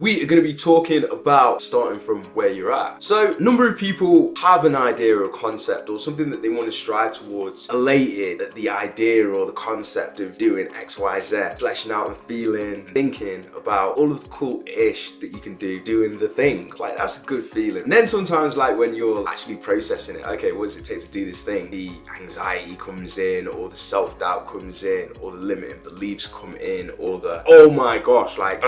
We are going to be talking about starting from where you're at. So, a number of people have an idea or a concept or something that they want to strive towards, elated at the idea or the concept of doing X, Y, Z, fleshing out and feeling, thinking about all of the cool ish that you can do, doing the thing. Like, that's a good feeling. And then sometimes, like, when you're actually processing it, okay, what does it take to do this thing? The anxiety comes in, or the self-doubt comes in, or the limiting beliefs come in, or the, oh my gosh, like,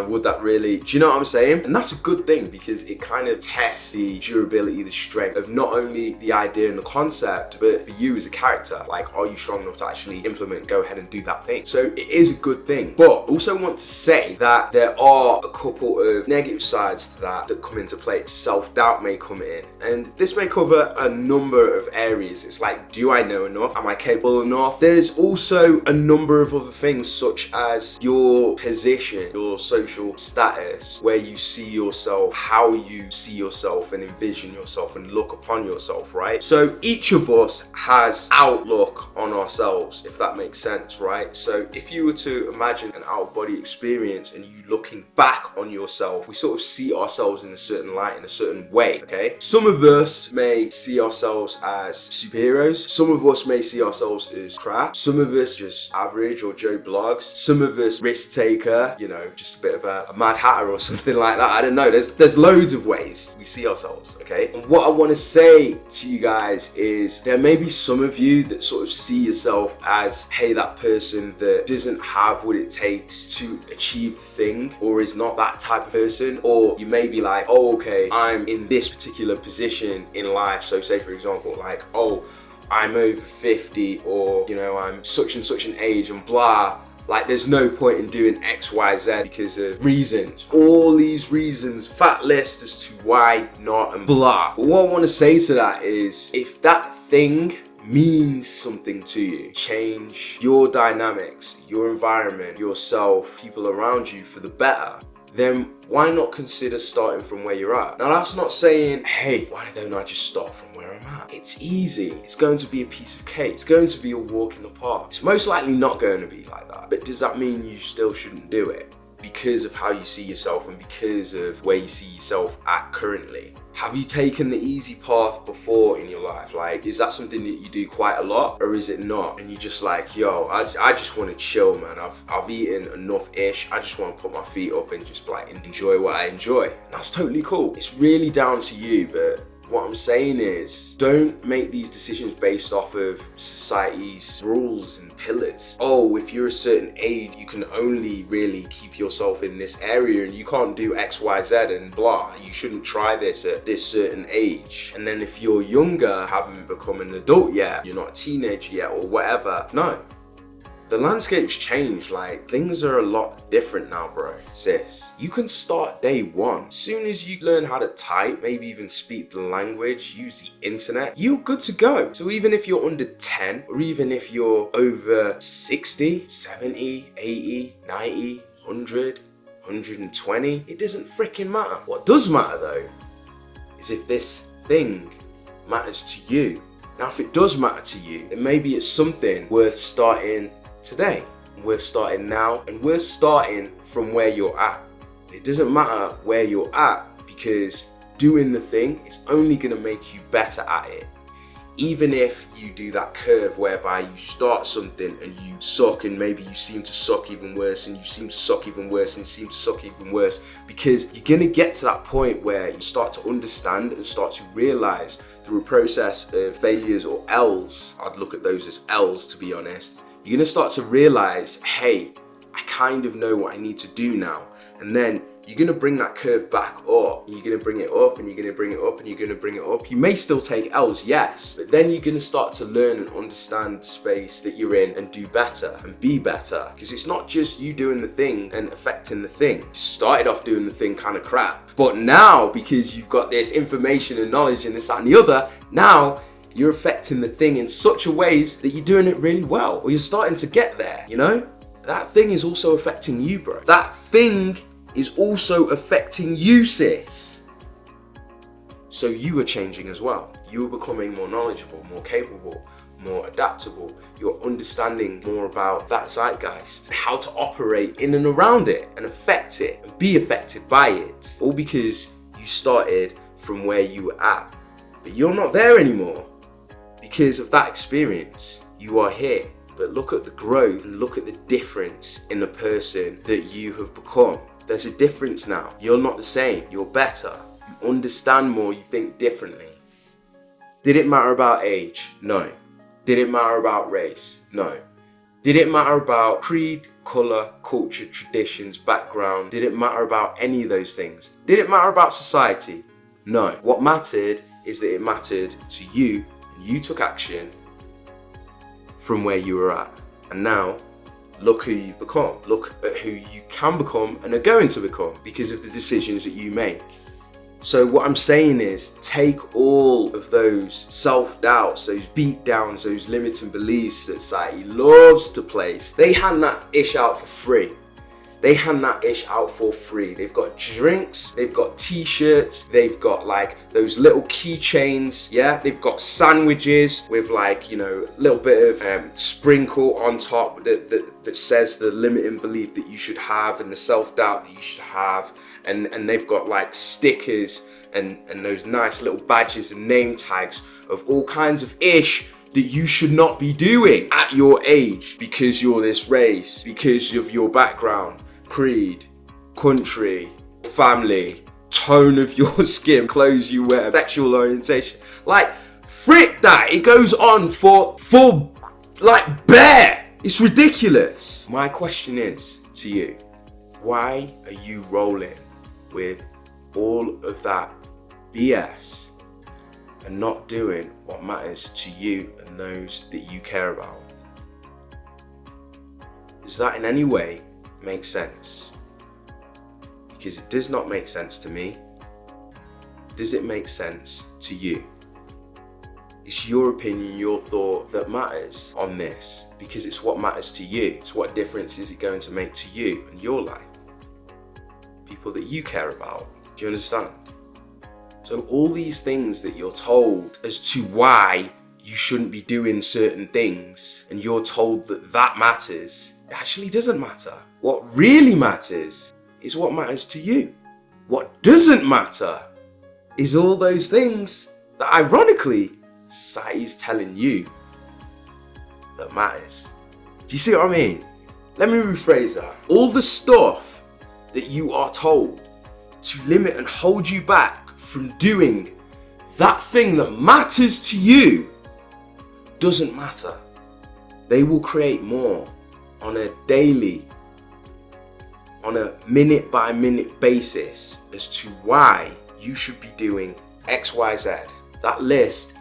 would that really? Do you know what I'm saying? And that's a good thing because it kind of tests the durability, the strength of not only the idea and the concept, but for you as a character. Like, are you strong enough to actually implement, go ahead and do that thing? So it is a good thing. But also want to say that there are a couple of negative sides to that come into play. Self-doubt may come in, and this may cover a number of areas. It's like, do I know enough? Am I capable enough? There's also a number of other things, such as your position, your social status, where you see yourself, how you see yourself and envision yourself and look upon yourself, right? So each of us has outlook on ourselves, if that makes sense, right? So if you were to imagine an out-of-body experience and you looking back on yourself, we sort of see ourselves in a certain light, in a certain way, okay? Some of us may see ourselves as superheroes. Some of us may see ourselves as crap. Some of us just average or Joe Blogs. Some of us risk taker, you know, just a bit of a mad hatter or something like that. I don't know. There's loads of ways we see ourselves, okay? And what I want to say to you guys is there may be some of you that sort of see yourself as, hey, that person that doesn't have what it takes to achieve the thing, or is not that type of person. Or you may be like, oh, okay, I'm in this particular position in life. So say, for example, like, oh, I'm over 50, or, you know, I'm such and such an age and blah. Like, there's no point in doing X, Y, Z because of reasons. All these reasons, fat list as to why not and blah. But what I want to say to that is, if that thing means something to you, change your dynamics, your environment, yourself, people around you for the better, then why not consider starting from where you're at? Now, that's not saying, hey, why don't I just start from where I'm at? It's easy. It's going to be a piece of cake. It's going to be a walk in the park. It's most likely not going to be like that. But does that mean you still shouldn't do it? Because of how you see yourself and because of where you see yourself at currently. Have you taken the easy path before in your life? Like, is that something that you do quite a lot, or is it not? And you're just like, yo, I just want to chill, man. I've eaten enough-ish. I just want to put my feet up and just like enjoy what I enjoy. And that's totally cool. It's really down to you, but what I'm saying is, don't make these decisions based off of society's rules and pillars. Oh, if you're a certain age, you can only really keep yourself in this area and you can't do X, Y, Z and blah. You shouldn't try this at this certain age. And then if you're younger, haven't become an adult yet, you're not a teenager yet or whatever, no. The landscape's changed. Like, things are a lot different now, bro. Sis, you can start day one. Soon as you learn how to type, maybe even speak the language, use the internet, you're good to go. So even if you're under 10, or even if you're over 60, 70, 80, 90, 100, 120, it doesn't freaking matter. What does matter though, is if this thing matters to you. Now, if it does matter to you, then maybe it's something worth starting today. We're starting now, and we're starting from where you're at. It doesn't matter where you're at, because doing the thing is only going to make you better at it. Even if you do that curve whereby you start something and you suck, and maybe you seem to suck even worse, and you seem to suck even worse, and you seem to suck even worse, because you're going to get to that point where you start to understand and start to realize through a process of failures or L's. I'd look at those as L's, to be honest. You're gonna start to realize, hey, I kind of know what I need to do now. And then you're gonna bring that curve back up. You're gonna bring it up, and you're gonna bring it up, and you're gonna bring it up. You may still take L's, yes, but then you're gonna start to learn and understand the space that you're in and do better and be better. Because it's not just you doing the thing and affecting the thing. You started off doing the thing kind of crap, but now, because you've got this information and knowledge and this, that, and the other, now you're affecting the thing in such a ways that you're doing it really well, or you're starting to get there, you know? That thing is also affecting you, bro. That thing is also affecting you, sis. So you are changing as well. You are becoming more knowledgeable, more capable, more adaptable. You're understanding more about that zeitgeist, how to operate in and around it and affect it and be affected by it. All because you started from where you were at. But you're not there anymore because of that experience. You are here. But look at the growth and look at the difference in the person that you have become. There's a difference now. You're not the same. You're better. You understand more. You think differently. Did it matter about age? No. Did it matter about race? No. Did it matter about creed, colour, culture, traditions, background? Did it matter about any of those things? Did it matter about society? No. What mattered is that it mattered to you and you took action from where you were at. And now, look who you've become. Look at who you can become and are going to become because of the decisions that you make. So what I'm saying is, take all of those self-doubts, those beat-downs, those limiting beliefs that society loves to place. They hand that ish out for free. They hand that ish out for free. They've got drinks, they've got t-shirts, they've got like those little keychains, yeah? They've got sandwiches with like, you know, a little bit of sprinkle on top that says the limiting belief that you should have and the self-doubt that you should have. And they've got like stickers and those nice little badges and name tags of all kinds of ish that you should not be doing at your age because you're this race, because of your background, creed, country, family, tone of your skin, clothes you wear, sexual orientation. Like, frick that. It goes on for like bare. It's ridiculous. My question is to you, why are you rolling with all of that BS and not doing what matters to you and those that you care about? Does that in any way make sense? Because it does not make sense to me. Does it make sense to you? It's your opinion, your thought that matters on this because it's what matters to you. It's what difference is it going to make to you and your life? People that you care about. Do you understand? So all these things that you're told as to why you shouldn't be doing certain things and you're told that that matters, it actually doesn't matter. What really matters is what matters to you. What doesn't matter is all those things that ironically society is telling you that matters. Do you see what I mean? Let me rephrase that. All the stuff that you are told to limit and hold you back from doing that thing that matters to you doesn't matter. They will create more on a daily, on a minute by minute basis as to why you should be doing X, Y, Z. That list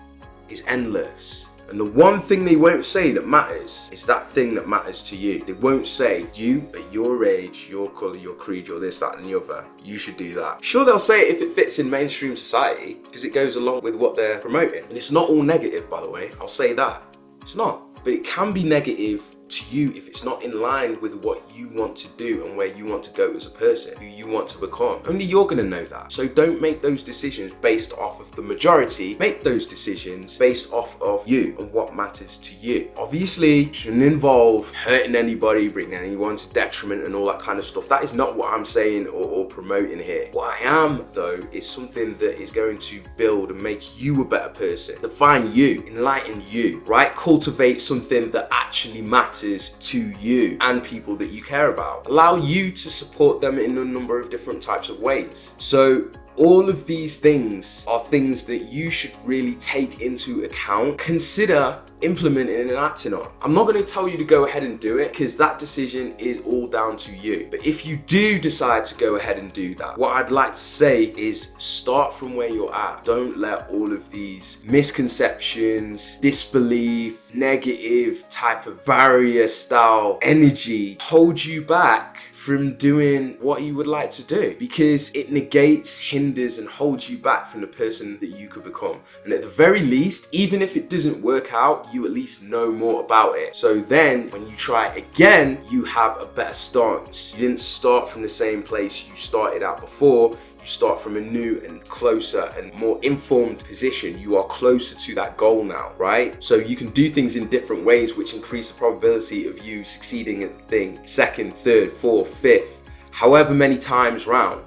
is endless. And the one thing they won't say that matters is that thing that matters to you. They won't say, you at your age, your colour, your creed, your this, that and the other, you should do that. Sure, they'll say it if it fits in mainstream society because it goes along with what they're promoting. And it's not all negative, by the way. I'll say that. It's not. But it can be negative to you if it's not in line with what you want to do and where you want to go as a person, who you want to become. Only you're going to know that. So don't make those decisions based off of the majority. Make those decisions based off of you and what matters to you. Obviously, it shouldn't involve hurting anybody, bringing anyone to detriment and all that kind of stuff. That is not what I'm saying or promoting here. What I am, though, is something that is going to build and make you a better person. Define you, enlighten you, right? Cultivate something that actually matters to you and people that you care about. Allow you to support them in a number of different types of ways. So all of these things are things that you should really take into account, consider implementing and acting on. I'm not going to tell you to go ahead and do it because that decision is all down to you. But if you do decide to go ahead and do that, what I'd like to say is start from where you're at. Don't let all of these misconceptions, disbelief, negative type of barrier style energy hold you back from doing what you would like to do, because it negates, hinders and holds you back from the person that you could become. And at the very least, even if it doesn't work out, you at least know more about it. So then when you try it again, you have a better stance. You didn't start from the same place you started at before. you start from a new and closer and more informed position. You are closer to that goal now, right? So you can do things in different ways, which increase the probability of you succeeding at the thing second, third, fourth, fifth, however many times round,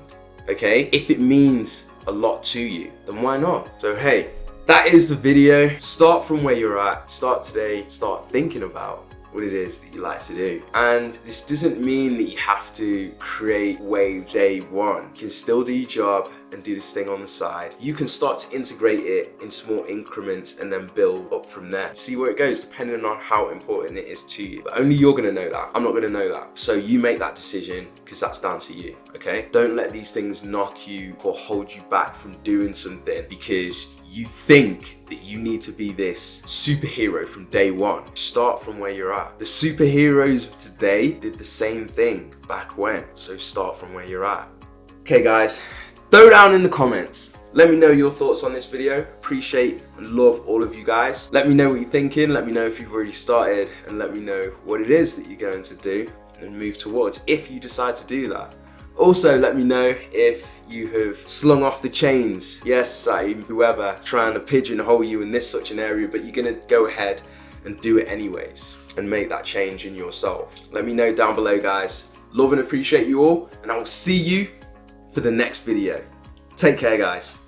okay? If it means a lot to you, then why not? So hey, that is the video. Start from where you're at. Start today. Start thinking about what it is that you like to do. And this doesn't mean that you have to create waves day one. You can still do your job and do this thing on the side. You can start to integrate it in small increments and then build up from there. See where it goes, depending on how important it is to you. But only you're gonna know that. I'm not gonna know that. So you make that decision, because that's down to you, okay? Don't let these things knock you or hold you back from doing something because you think that you need to be this superhero from day one. Start from where you're at. The superheroes of today did the same thing back when. So start from where you're at. Okay guys, throw down in the comments. Let me know your thoughts on this video. Appreciate and love all of you guys. Let me know what you're thinking. Let me know if you've already started, and let me know what it is that you're going to do and move towards if you decide to do that. Also, let me know if you have slung off the chains. Yes, society, whoever, trying to pigeonhole you in this such an area, but you're gonna go ahead and do it anyways and make that change in yourself. Let me know down below, guys. Love and appreciate you all, and I will see you for the next video. Take care, guys.